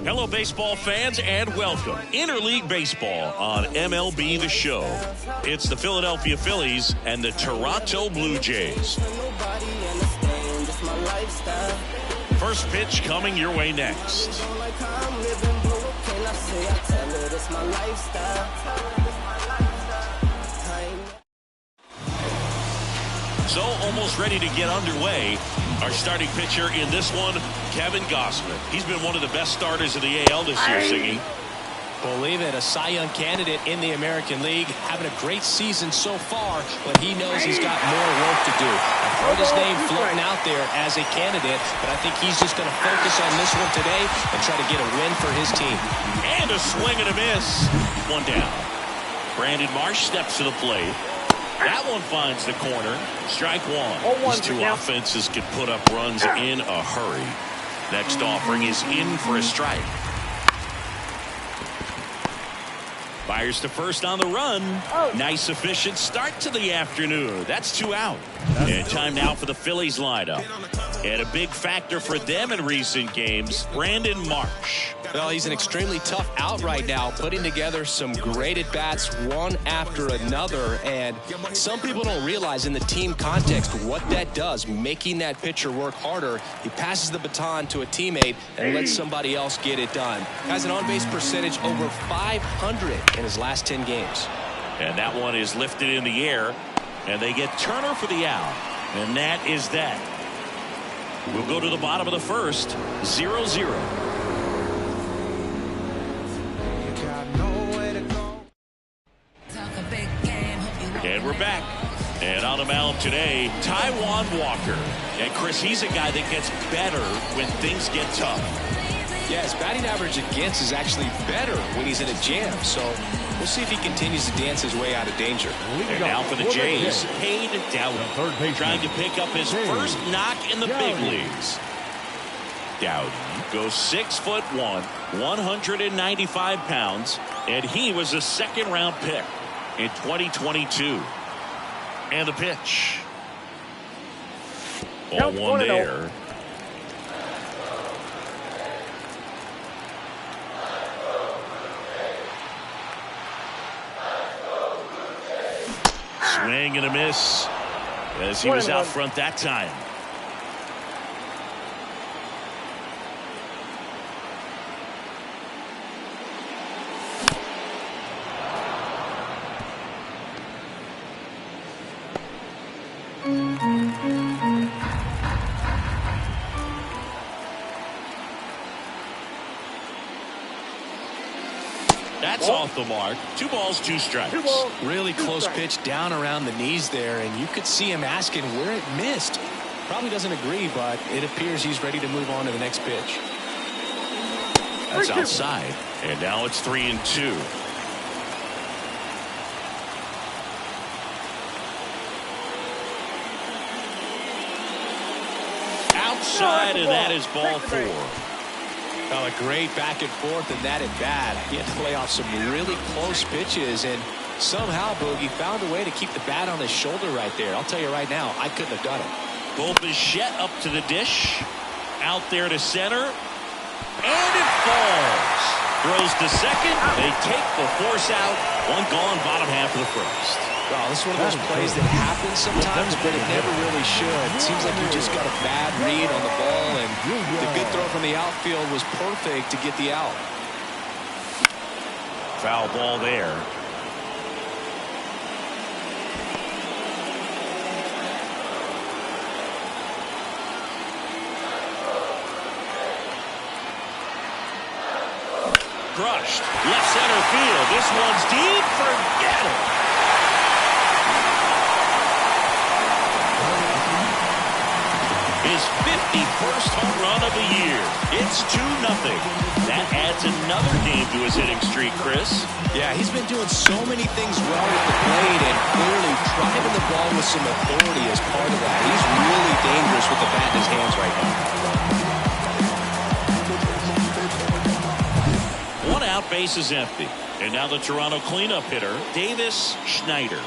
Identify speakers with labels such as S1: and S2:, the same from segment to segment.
S1: Hello, baseball fans, and welcome. Interleague Baseball on MLB The Show. It's the Philadelphia Phillies and the Toronto Blue Jays. First pitch coming your way next. So almost ready to get underway. Our starting pitcher in this one, Kevin Gausman. He's been one of the best starters of the AL this year, Siggy.
S2: Believe it, a Cy Young candidate in the American League, having a great season so far, but he knows he's got more work to do. I've heard his name floating out there as a candidate, but I think he's just going to focus on this one today and try to get a win for his team.
S1: And a swing and a miss. One down. Brandon Marsh steps to the plate. That one finds the corner. Strike one. These two offenses can put up runs in a hurry. Next offering is in for a strike. Fires to first on the run. Nice efficient start to the afternoon. That's two out. And time now for the Phillies lineup. And a big factor for them in recent games, Brandon Marsh.
S2: Well, he's an extremely tough out right now, putting together some great at-bats one after another. And some people don't realize in the team context what that does, making that pitcher work harder. He passes the baton to a teammate and lets somebody else get it done. Has an on-base percentage over 500 in his last 10 games.
S1: And that one is lifted in the air, and they get Turner for the out. And that is that. We'll go to the bottom of the first, 0-0. And we're back. And on the mound today, Taijuan Walker. And Chris, he's a guy that gets better when things get tough.
S2: Yeah, his batting average against is actually better when he's in a jam. So we'll see if he continues to dance his way out of danger.
S1: And now for the Jays, Cade Dowdy, trying to pick up his first knock in the big leagues. Dowdy goes 6'1", 195 pounds, and he was a second-round pick in 2022. And the pitch. Ball one there. Swing and a miss as he was out front that time. That's off the mark. 2 balls, 2 strikes.
S2: Really close pitch down around the knees there, and you could see him asking where it missed. Probably doesn't agree, but it appears he's ready to move on to the next pitch.
S1: That's outside, and now it's 3-2. Outside, and that is ball 4.
S2: Well, a great back and forth and that at bat. He had to play off some really close pitches, and somehow Boogie found a way to keep the bat on his shoulder right there. I'll tell you right now, I couldn't have done it.
S1: Bo Bichette up to the dish. Out there to center. And it falls. Throws to second. They take the force out. One gone, bottom half of the first.
S2: Well, this is one of those plays that happens sometimes, but it never really should. It seems like you just got a bad read on the ball, and the good throw from the outfield was perfect to get the out.
S1: Foul ball there. Crushed. Left center field. This one's deep. Forget it. His 51st home run of the year. It's 2-0. That adds another game to his hitting streak, Chris.
S2: Yeah, he's been doing so many things well with the plate and clearly driving the ball with some authority as part of that. He's really dangerous with the bat in his hands right now.
S1: One out, base is empty. And now the Toronto cleanup hitter, Davis Schneider.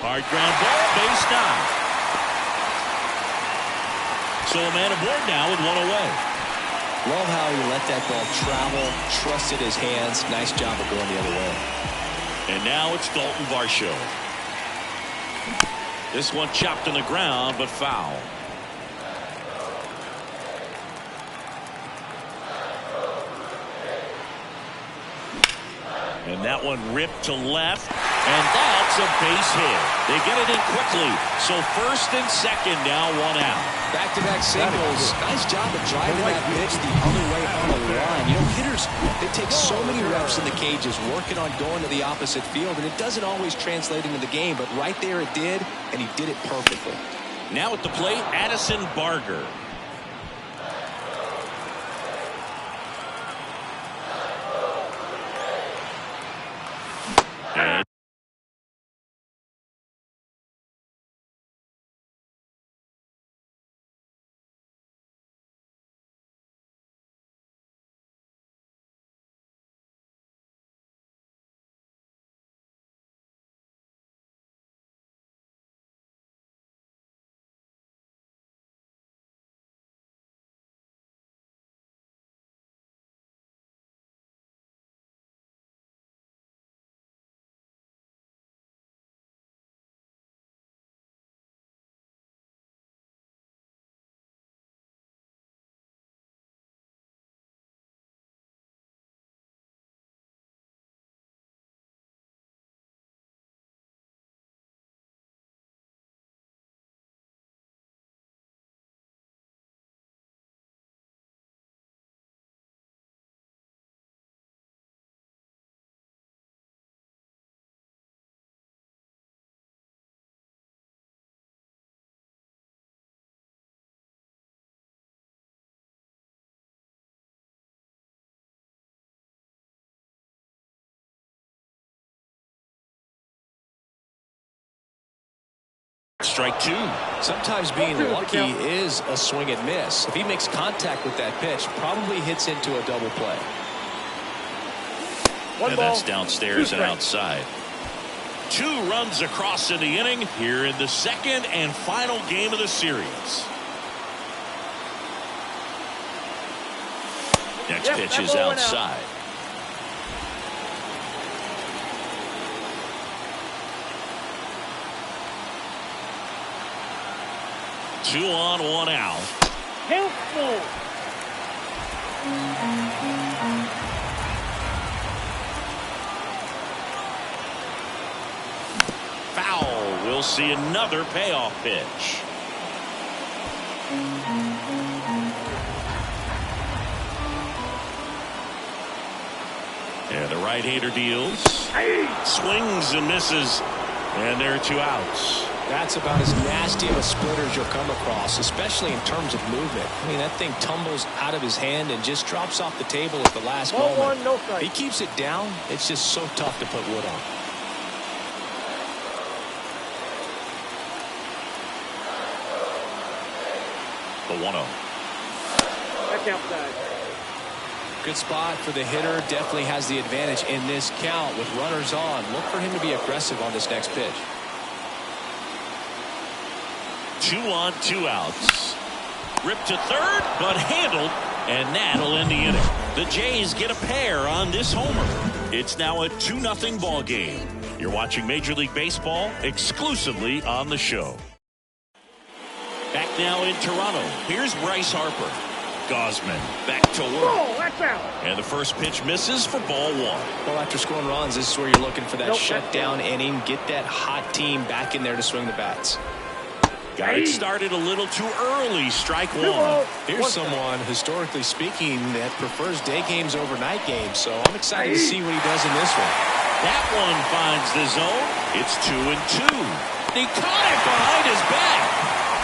S1: Hard ground ball, base down. So a man aboard now with one away.
S2: Love how he let that ball travel, trusted his hands. Nice job of going the other way.
S1: And now it's Dalton Varsho. This one chopped on the ground, but foul. And that one ripped to left, and that's a base hit. They get it in quickly, so first and second now, one out.
S2: Back-to-back singles. Nice job of driving that pitch the other way on the line. You know, hitters, they take so many reps in the cages working on going to the opposite field, and it doesn't always translate into the game, but right there it did, and he did it perfectly.
S1: Now at the plate, Addison Barger. And strike two.
S2: Sometimes being lucky is a swing and miss. If he makes contact with that pitch, probably hits into a double play.
S1: And that's downstairs and outside. 2 runs across in the inning here in the second and final game of the series. Next pitch is outside. Two on, 1 out.
S3: Helpful.
S1: Foul. We'll see another payoff pitch. And the right-hander deals. Swings and misses. And there are 2 outs.
S2: That's about as nasty of a splitter as you'll come across, especially in terms of movement. I mean, that thing tumbles out of his hand and just drops off the table at the last moment.
S3: No strike.
S2: He keeps it down. It's just so tough to put wood on.
S1: The 1-0.
S3: That's outside.
S2: Good spot for the hitter. Definitely has the advantage in this count with runners on. Look for him to be aggressive on this next pitch.
S1: 2 on, 2 outs. Ripped to third, but handled, and that'll end the inning. The Jays get a pair on this homer. It's now a 2-0 ball game. You're watching Major League Baseball exclusively on the show. Back now in Toronto. Here's Bryce Harper. Gosman back to work.
S3: Oh, that's out.
S1: And the first pitch misses for ball 1.
S2: Well, after scoring runs, this is where you're looking for that shutdown inning. Get that hot team back in there to swing the bats.
S1: Got it started a little too early. Strike 1.
S2: Here's someone, historically speaking, that prefers day games over night games. So I'm excited to see what he does in this one.
S1: That one finds the zone. It's 2-2. He caught it behind his back.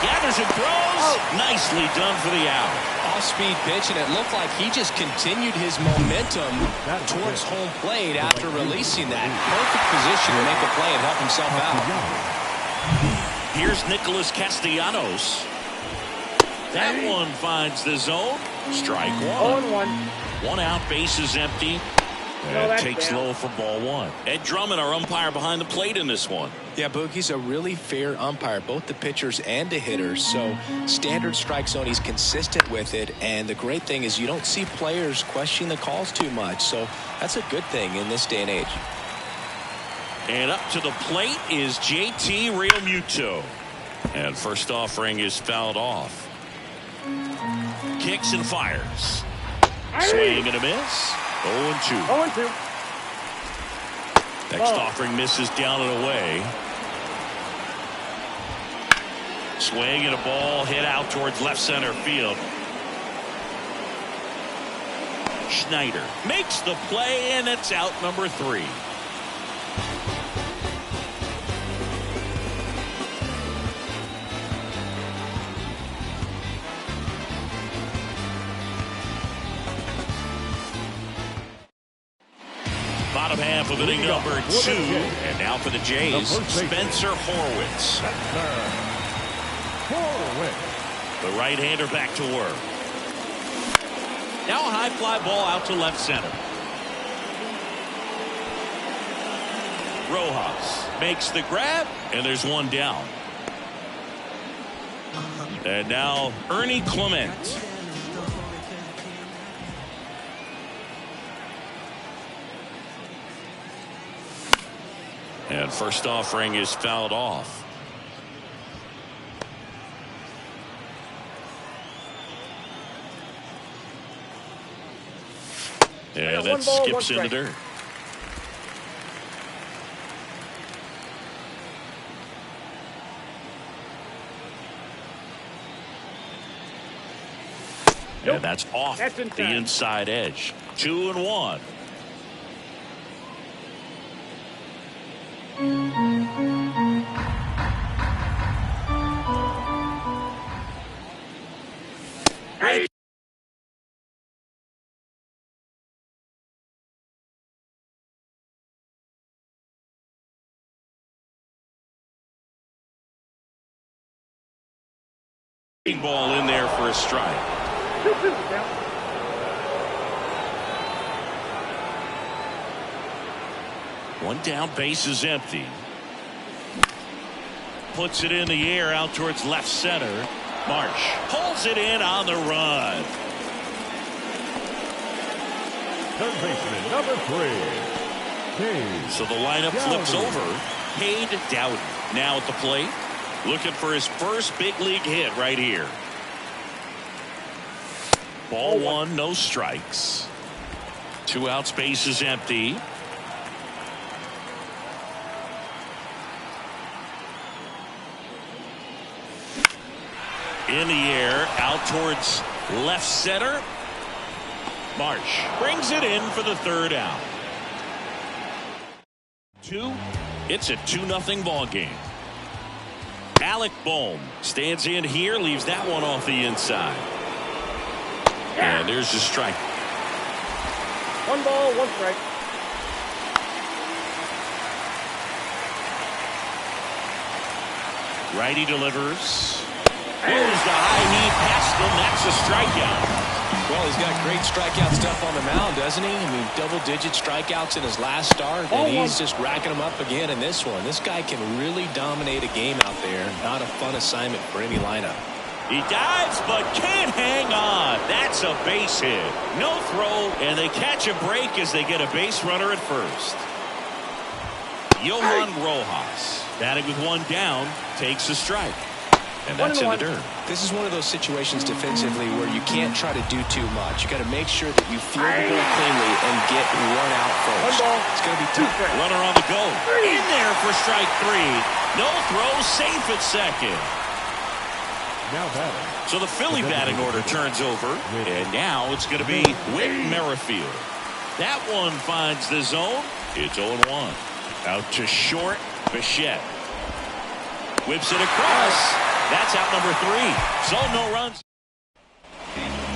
S1: Gathers and throws. Nicely done for the out.
S2: Off-speed pitch, and it looked like he just continued his momentum towards home plate after releasing that. Perfect position to make a play and help himself out.
S1: Here's Nicholas Castellanos. That one finds the zone. Strike 1.
S3: 0-1.
S1: 1 out, base is empty. And takes low for ball one. Ed Drummond, our umpire behind the plate in this one.
S2: Yeah, Boog, he's a really fair umpire, both the pitchers and the hitters. So standard strike zone, he's consistent with it. And the great thing is you don't see players questioning the calls too much. So that's a good thing in this day and age.
S1: And up to the plate is JT Realmuto. And first offering is fouled off. Kicks and fires. Swing and a miss. 0-2.
S3: 0-2.
S1: Next offering misses down and away. Swing and a ball hit out towards left center field. Schneider makes the play, and it's out number 3. Bottom half of inning number 2. And now for the Jays, Spencer Horwitz. The right-hander back to work. Now a high fly ball out to left center. Rojas makes the grab, and there's one down. And now Ernie Clement. And first offering is fouled off. Yeah, that skips in the dirt. And that's off the inside edge. 2-1. Ball in there for a strike.
S3: 2-2.
S1: One down, base is empty. Puts it in the air out towards left center. Marsh pulls it in on the run.
S4: Third baseman number 3.
S1: So the lineup flips over. Cade Dowdy now at the plate, looking for his first big league hit right here. Ball 1, no strikes. 2 outs, base is empty. In the air, out towards left center. Marsh brings it in for the 3rd out. 2. It's a 2-0 ball game. Alec Bohm stands in here, leaves that one off the inside. And there's the strike.
S3: 1 ball, 1 strike.
S1: Righty delivers. Moves the high knee past him. That's a strikeout.
S2: Well, he's got great strikeout stuff on the mound, doesn't he? I mean, double-digit strikeouts in his last start, and he's just racking them up again in this one. This guy can really dominate a game out there. Not a fun assignment for any lineup.
S1: He dives, but can't hang on. That's a base hit. No throw, and they catch a break as they get a base runner at first. Johan Rojas, batting with 1 down, takes a strike. And that's in the dirt.
S2: This is one of those situations defensively where you can't try to do too much. You got to make sure that you field the ball cleanly and get 1 out first. It's going to be tough.
S1: Runner on the go. In there for strike 3. No throw, safe at second.
S4: Now batting.
S1: So the Philly batting order turns over, and now it's going to be Whit Merrifield. That one finds the zone. It's 0-1. Out to short, Bichette. Whips it across. That's out number 3. So no runs.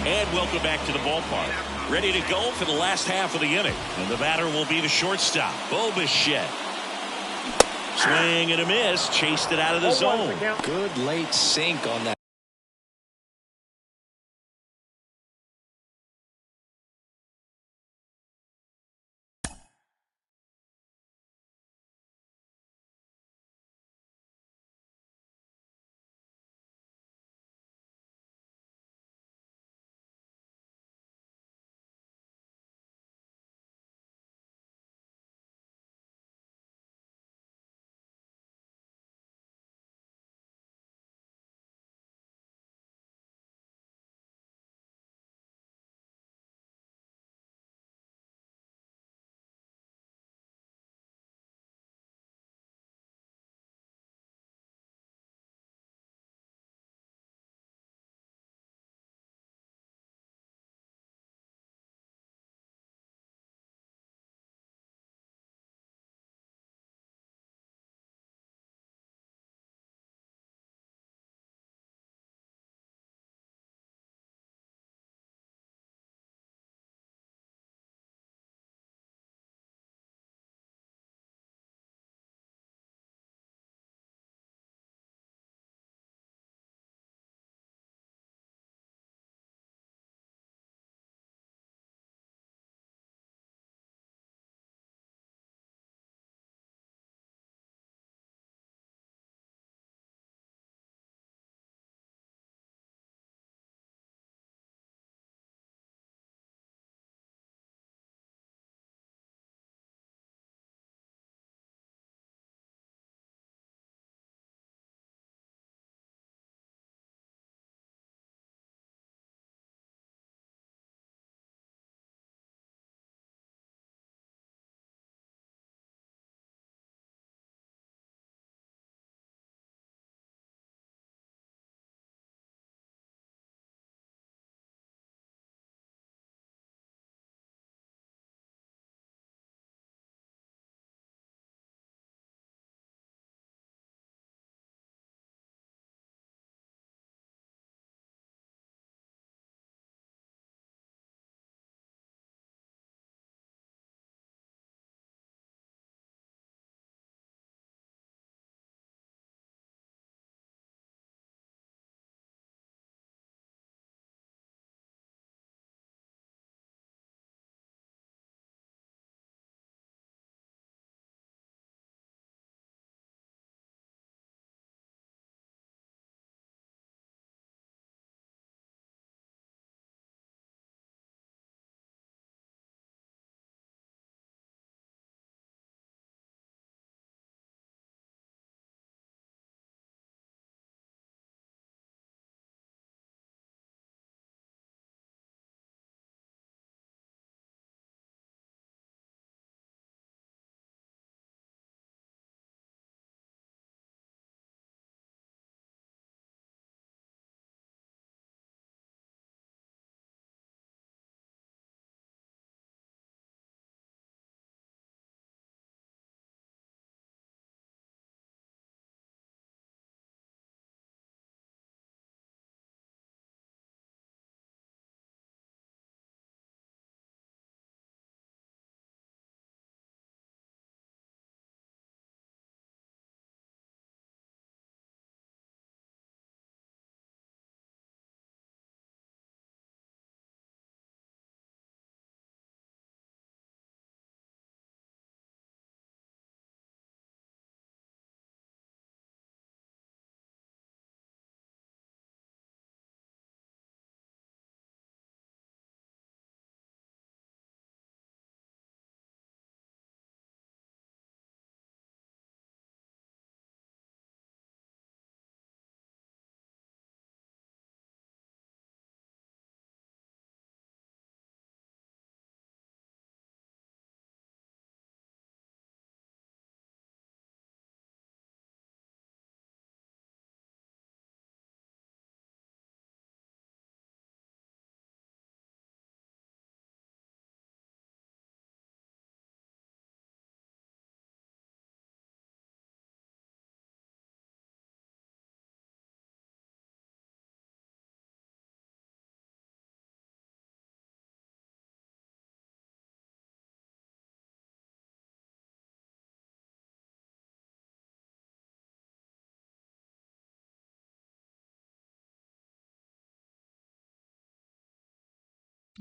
S1: And welcome back to the ballpark. Ready to go for the last half of the inning. And the batter will be the shortstop, Bo Bichette. Swing and a miss. Chased it out of the zone.
S2: Good late sink on that.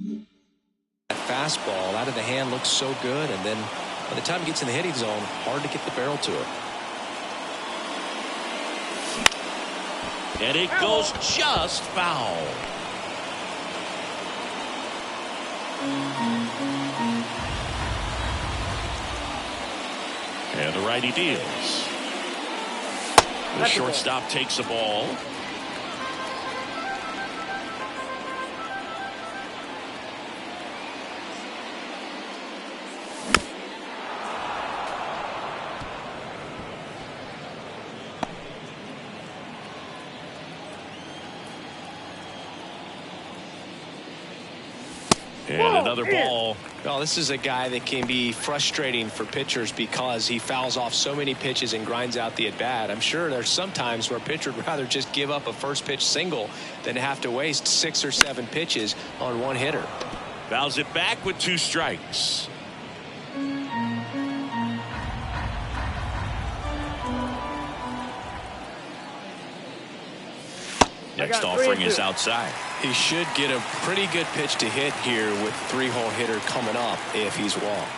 S2: That fastball out of the hand looks so good, and then by the time it gets in the hitting zone, hard to get the barrel to it.
S1: And it goes just foul. And the righty deals. The shortstop takes the ball. And another ball.
S2: Well, this is a guy that can be frustrating for pitchers because he fouls off so many pitches and grinds out the at-bat. I'm sure there's some times where a pitcher would rather just give up a first pitch single than have to waste 6 or 7 pitches on one hitter.
S1: Fouls it back with 2 strikes. Next offering is outside.
S2: He should get a pretty good pitch to hit here with 3-hole hitter coming up if he's walked.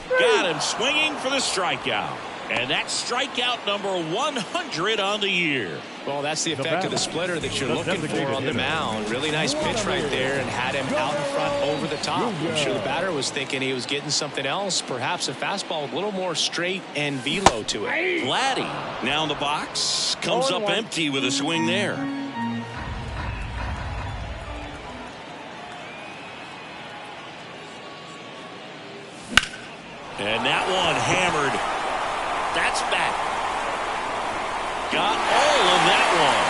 S1: Got him swinging for the strikeout. And that's strikeout number 100 on the year.
S2: Well, that's the effect of the splitter that you're looking for on the mound. Really nice pitch right there and had him out in front over the top. I'm sure the batter was thinking he was getting something else, perhaps a fastball with a little more straight and velo to it.
S1: Vladdy now in the box, comes up empty with a swing there. And that one hammered. That's back. Got all of that one.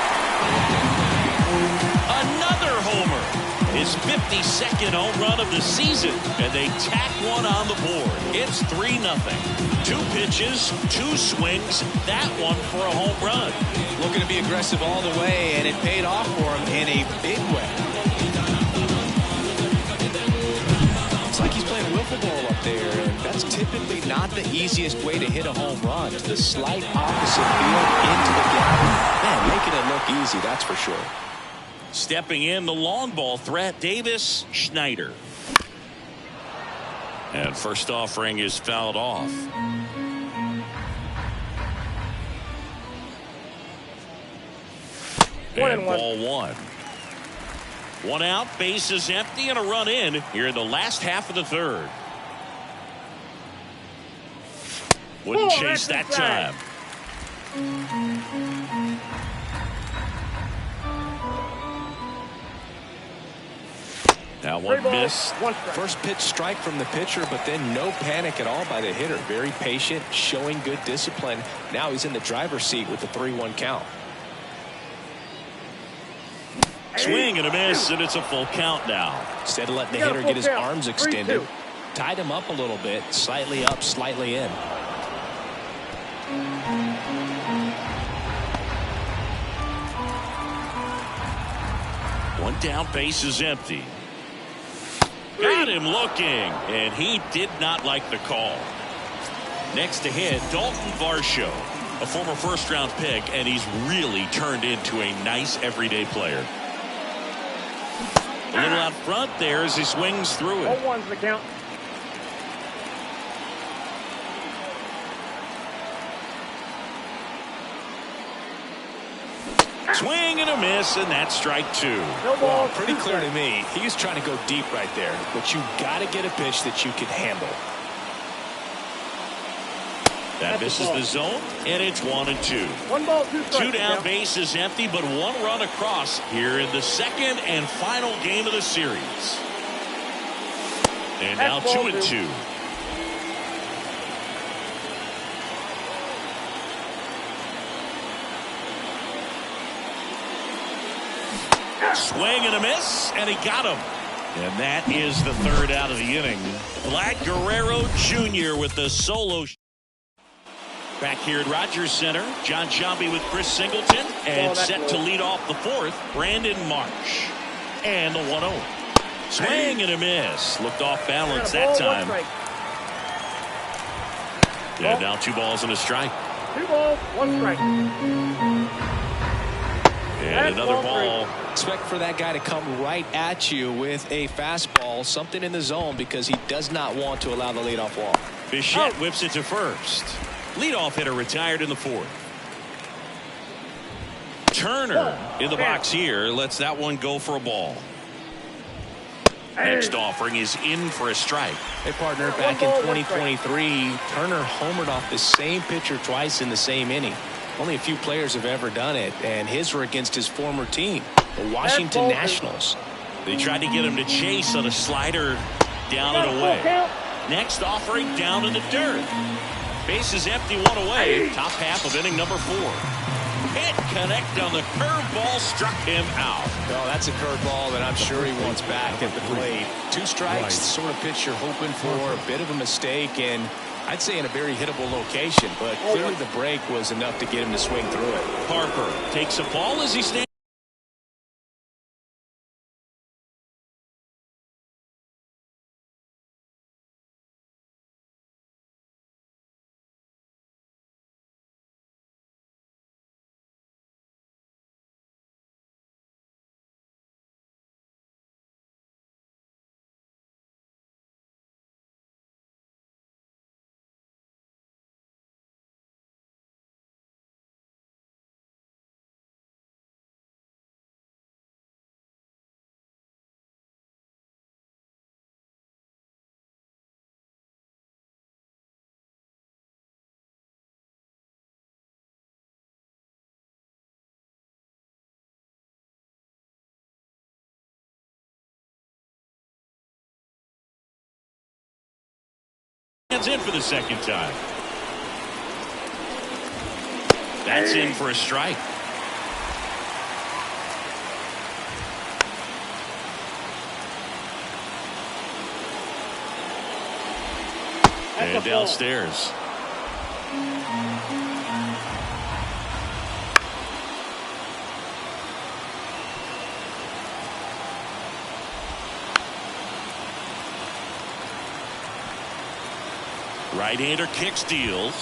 S1: Another homer. His 52nd home run of the season. And they tack one on the board. It's 3-0. 2 pitches, 2 swings. That one for a home run.
S2: Looking to be aggressive all the way, and it paid off for him in a big way. It's like he's playing wiffle ball up there, and that's typically not the easiest way to hit a home run. To the slight opposite field into the gap. Man, making it look easy, that's for sure.
S1: Stepping in the long ball threat, Davis Schneider. And first offering is fouled off. And ball 1. 1 out, bases empty, and a run in here in the last half of the 3rd. Wouldn't chase that time. That one missed.
S2: First pitch strike from the pitcher, but then no panic at all by the hitter. Very patient, showing good discipline. Now he's in the driver's seat with the 3-1 count.
S1: Swing and a miss, and it's a full count now.
S2: Instead of letting the hitter get his arms extended, tied him up a little bit, slightly up, slightly in.
S1: One down, base is empty. Got him looking, and he did not like the call. Next to hit, Dalton Varsho, a former first-round pick, and he's really turned into a nice everyday player. A little out front there as he swings through it.
S3: 0-1's the count.
S1: Swing and a miss, and that's strike 2.
S3: No ball.
S2: Pretty clear to me. He was trying to go deep right there, but you got to get a pitch that you can handle.
S1: That misses the zone, and it's 1-2.
S3: 1 ball, 2 strikes.
S1: 2 down, base is empty, but 1 run across here in the 2nd and final game of the series. And now 2-2. Swing and a miss, and he got him. And that is the 3rd out of the inning. Vlad Guerrero Jr. with the solo. Back here at Rogers Center, John Sciambi with Chris Singleton, and set to lead off the 4th, Brandon Marsh. And the 1-0. Swing and a miss. Looked off balance that time. And now 2 balls and a strike.
S3: 2 balls, 1 strike.
S1: And another ball.
S2: Expect for that guy to come right at you with a fastball, something in the zone, because he does not want to allow the leadoff walk.
S1: Bichette whips it to first. Leadoff hitter retired in the fourth. Turner in the box here lets that one go for a ball. Next offering is in for a strike.
S2: Hey, partner, back in 2023, Turner homered off the same pitcher twice in the same inning. Only a few players have ever done it, and his were against his former team, the Washington Nationals.
S1: They tried to get him to chase on a slider down and away. Next offering down in the dirt. Base is empty, one away. Top half of inning number 4. Hit connect on the curveball, struck him out.
S2: Oh, that's a curveball that I'm sure he wants back at the plate. 2 strikes, the sort of pitch you're hoping for, a bit of a mistake, and I'd say in a very hittable location, but clearly the break was enough to get him to swing through it.
S1: Harper takes a ball as he stands. In for the second time. That's in for a strike. And downstairs. Right-hander kicks, deals.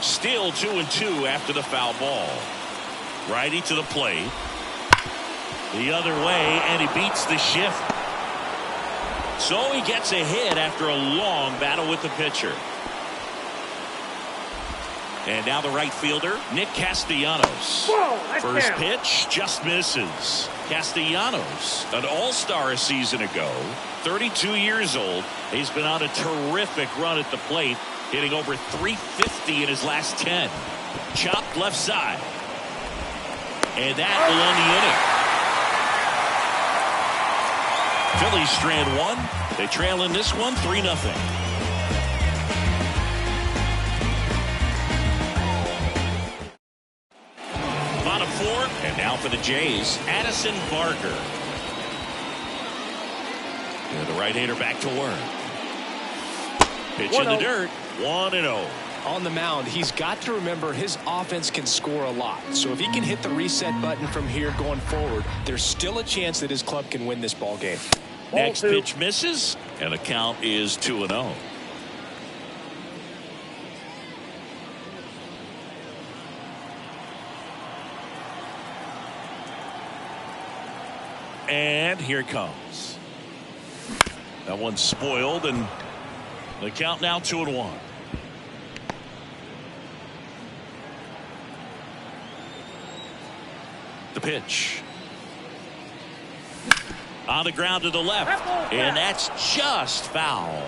S1: Still 2-2 after the foul ball. Righty to the plate. The other way, and he beats the shift. So he gets a hit after a long battle with the pitcher. And now the right fielder, Nick Castellanos. First pitch just misses. Castellanos, an all-star a season ago, 32 years old. He's been on a terrific run at the plate, hitting over 350 in his last 10. Chopped left side. And that will end the inning. Phillies strand 1. They trail in this one 3-0. And now for the Jays, Addison Barger. And the right-hander back to work. Pitch in the dirt, 1-0.
S2: On the mound, he's got to remember his offense can score a lot. So if he can hit the reset button from here going forward, there's still a chance that his club can win this ball game.
S1: Next pitch misses, and the count is 2-0. And here it comes. That one's spoiled, and the count now 2-1. The pitch. On the ground to the left, and that's just foul.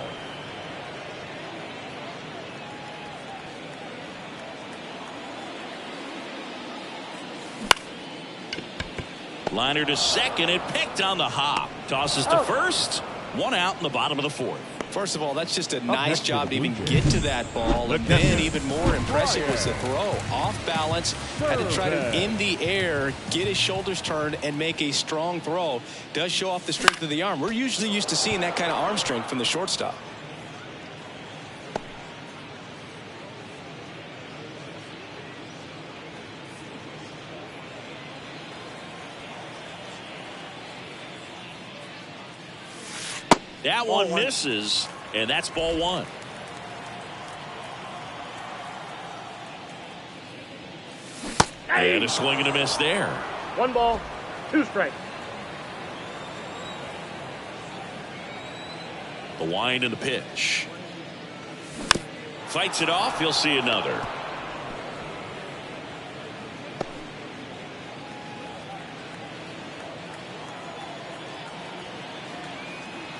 S1: Liner to second, and picked on the hop. Tosses to first. 1 out in the bottom of the 4th.
S2: First of all, that's just a nice job to even get to that ball. And then even more impressive was the throw. Off balance, had to try to in the air, get his shoulders turned, and make a strong throw. Does show off the strength of the arm. We're usually used to seeing that kind of arm strength from the shortstop.
S1: That one misses, and that's ball 1. And a swing and a miss there.
S3: 1 ball, 2 strikes.
S1: The wind and the pitch. Fights it off. He'll see another.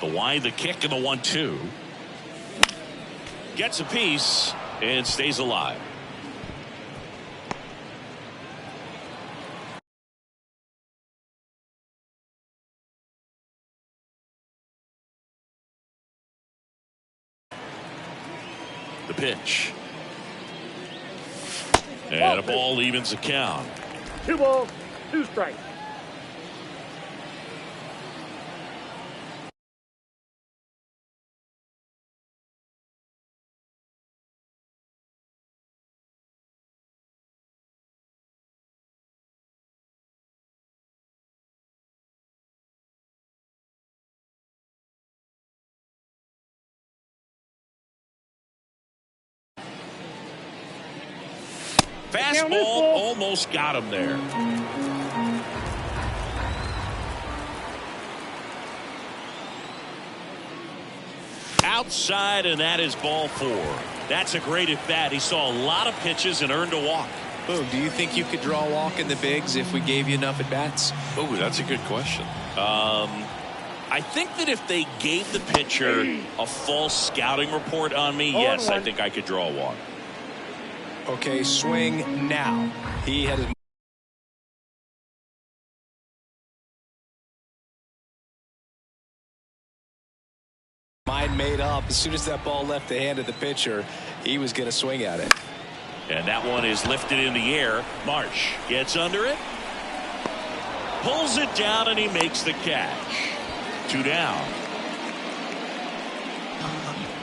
S1: The wind, the kick, and the 1-2. Gets a piece and stays alive. The pitch. And a ball evens the count.
S3: 2 balls, 2 strikes.
S1: Fastball almost got him there. Outside, and that is ball 4. That's a great at bat. He saw a lot of pitches and earned a walk.
S2: Boom, do you think you could draw a walk in the bigs if we gave you enough at bats?
S1: Oh, that's a good question. I think that if they gave the pitcher a false scouting report on me, yes, I think I could draw a walk.
S2: Okay, swing now. He had his mind made up. As soon as that ball left the hand of the pitcher, he was going to swing at it.
S1: And that one is lifted in the air. Marsh gets under it, pulls it down, and he makes the catch. 2 down.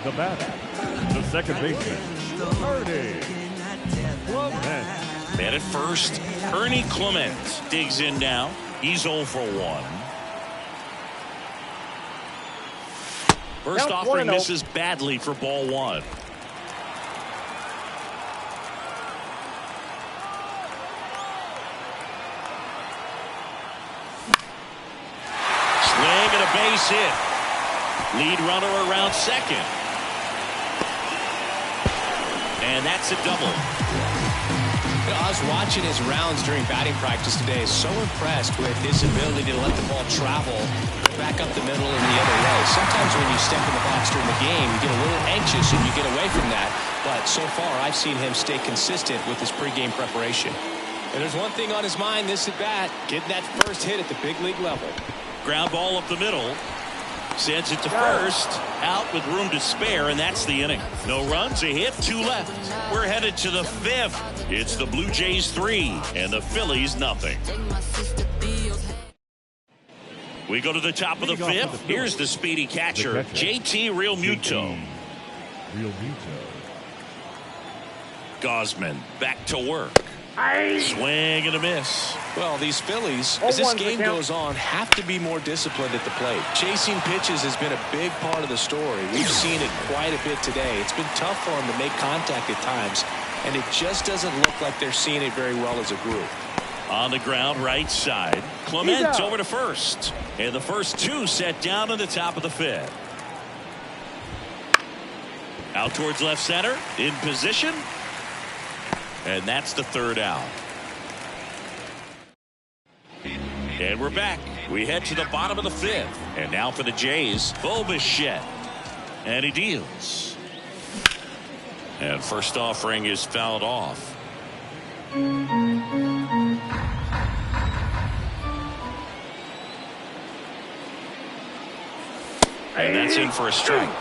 S4: The batter, the second baseman, Ernie Clement.
S1: Man at first, Ernie Clement digs in now. He's 0 for 1. First offering misses badly for ball 1. Swing and a base hit. Lead runner around second. And that's a double.
S2: I was watching his rounds during batting practice today. So impressed with his ability to let the ball travel back up the middle and the other way. Sometimes when you step in the box during the game, you get a little anxious and you get away from that. But so far, I've seen him stay consistent with his pregame preparation. And there's one thing on his mind this at bat, getting that first hit at the big league level.
S1: Ground ball up the middle. Sends it to first. Out with room to spare, and that's the inning. No runs, a hit, 2 left. We're headed to the 5th. It's the Blue Jays 3 and the Phillies nothing. We go to the top of the 5th. Here's the speedy catcher, JT Realmuto. Gosman back to work. Swing and a miss.
S2: Well, these Phillies, as this game goes on, have to be more disciplined at the plate. Chasing pitches has been a big part of the story. We've seen it quite a bit today. It's been tough for them to make contact at times, and it just doesn't look like they're seeing it very well as a group.
S1: On the ground, right side. Clement over to first. And the first 2 set down in the top of the 5th. Out towards left center. In position. And that's the 3rd out. And we're back. We head to the bottom of the 5th. And now for the Jays, Bo Bichette. And he deals. And first offering is fouled off. And that's in for a strike.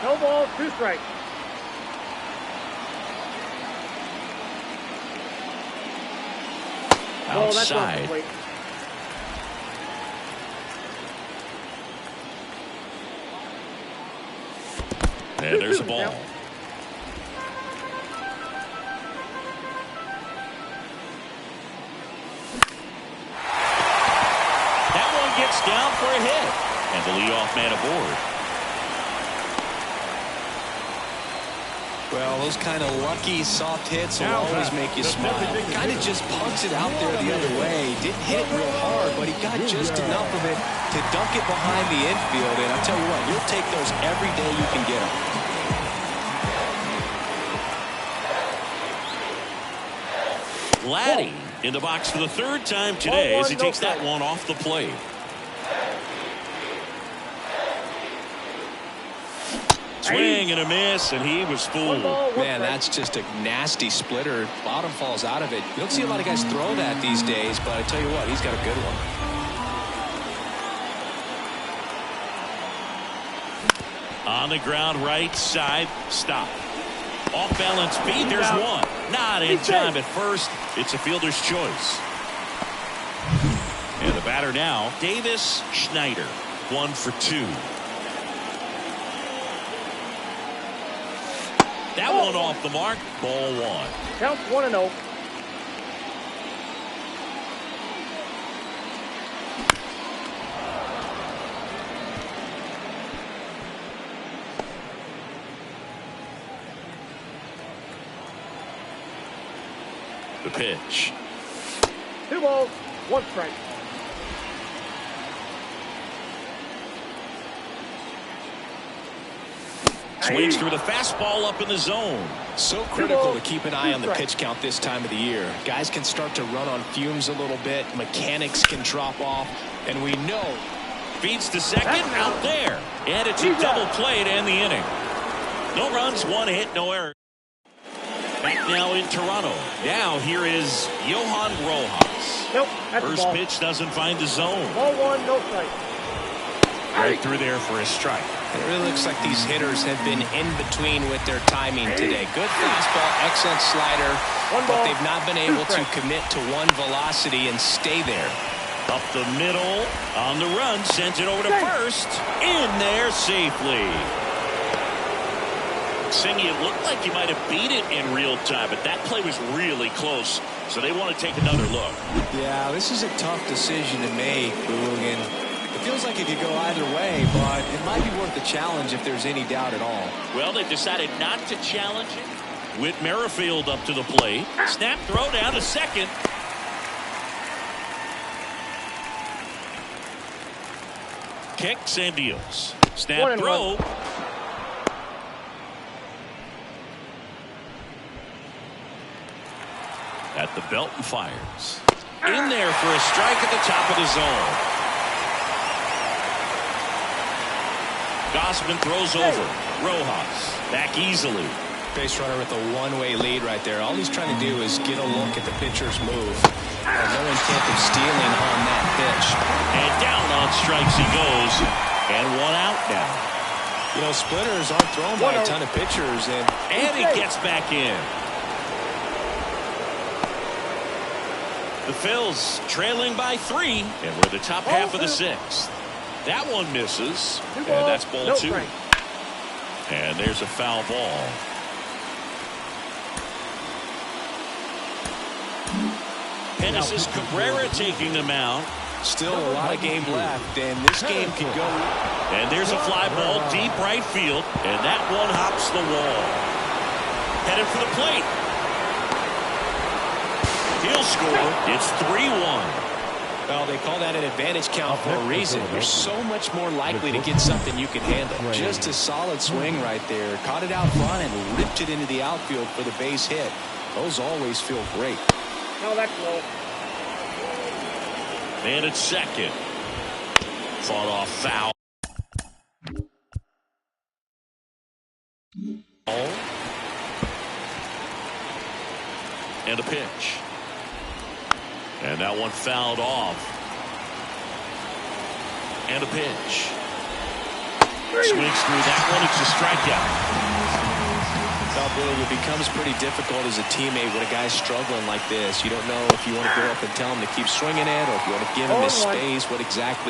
S3: No balls, 2 strikes.
S1: Outside. And there's a ball. That one gets down for a hit. And the leadoff man aboard.
S2: Well, those kind of lucky soft hits will
S4: Now
S2: always
S4: back,
S2: make you
S4: the
S2: smile.
S4: designated
S2: Kind of
S4: hitter.
S2: just punts it out there the other way. Didn't hit it real hard, but he got just enough of it to dunk it behind the infield. And I'll tell you what, you'll take those every day you can get them.
S1: Laddie in the box for the third time today as he takes that one off the plate. Swing and a miss, and he was fooled.
S2: Man, that's just a nasty splitter. Bottom falls out of it. You don't see a lot of guys throw that these days, but I tell you what, he's got a good one.
S1: On the ground, right side, stop. Off balance beat, there's one. Not in time at first. It's a fielder's choice. And the batter now, Davis Schneider, 1 for 2. That one off the mark, ball 1.
S3: Count 1-0.
S1: The pitch.
S3: 2 balls, 1 strike.
S1: Swings through the fastball up in the zone.
S2: So critical to keep an eye on the pitch count this time of the year. Guys can start to run on fumes a little bit. Mechanics can drop off. And we know.
S1: Feeds to second, out there. And it's a double play to end the inning. No runs, 1 hit, no error. Back now in Toronto. Now here is Johan Rojas.
S3: Nope, that's
S1: First pitch doesn't find the zone.
S3: Ball 1, no strike.
S1: Right through there for a strike.
S2: It really looks like these hitters have been in between with their timing today. Good fastball, excellent slider, but they've not been able to commit to one velocity and stay there.
S1: Up the middle, on the run, sends it over to first. In there safely. Singy, it looked like you might have beat it in real time, but that play was really close, so they want to take another look.
S2: Yeah, this is a tough decision to make, Boog, and it feels like it could go either way, but it might be worth the challenge if there's any doubt at all.
S1: Well, they've decided not to challenge it. Whit Merrifield up to the plate. Snap throw down to second. Kicks and deals. Snap throw. At the belt and fires. In there for a strike at the top of the zone. Gossman throws over. Rojas back easily.
S2: Base runner with a one-way lead right there. All he's trying to do is get a look at the pitcher's move. And no intent of stealing on that pitch.
S1: And down on strikes he goes. And 1 out now.
S2: You know, splitters aren't thrown by a ton of pitchers.
S1: And he gets back in. The Phils trailing by 3. And we're the top half of the 6th. That one misses. And that's ball 2. And there's a foul ball. Genesis Cabrera taking the mound.
S2: Still a lot of game left, and this game can go.
S1: And there's a fly ball deep right field, and that one hops the wall. Headed for the plate. He'll score. It's 3-1.
S2: Well, they call that an advantage count for a reason. You're so much more likely to get something you can handle. Just a solid swing right there. Caught it out front and ripped it into the outfield for the base hit. Those always feel great.
S3: No, that's low.
S1: Man at second. Fought off foul. And a pitch. And that one fouled off. And a pitch. Swings through that one. It's a strikeout.
S2: It becomes pretty difficult as a teammate when a guy's struggling like this. You don't know if you want to go up and tell him to keep swinging it or if you want to give him his space, what exactly